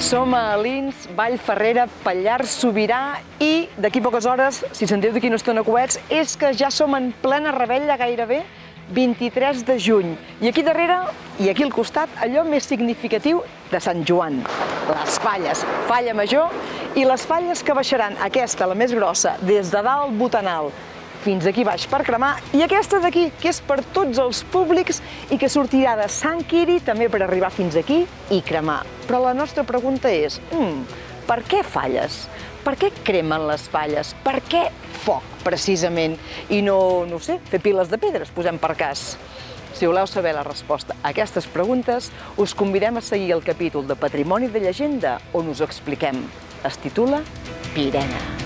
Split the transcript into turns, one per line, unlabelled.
Som a Alins, Vall Ferrera, Pallars Sobirà i d'aquí poques hores, si sentiu d'aquí una estona coets, és que ja som en plena revetlla gairebé 23 de juny. I aquí darrere, i aquí al costat, allò més significatiu de Sant Joan, les falles, falla major i les falles que baixaran, aquesta, la més grossa, des de dalt Botanal fins aquí baix per cremar, i aquesta d'aquí, que és per tots els públics i que sortirà de Sant Quiri també per arribar fins aquí i cremar. Però la nostra pregunta és, per què falles? Per què cremen les falles? Per què foc, precisament? I no sé, fer piles de pedres, posem per cas. Si voleu saber la resposta a aquestes preguntes, us convidem a seguir el capítol de Patrimoni de Llegenda, on us ho expliquem. Es titula Pirena.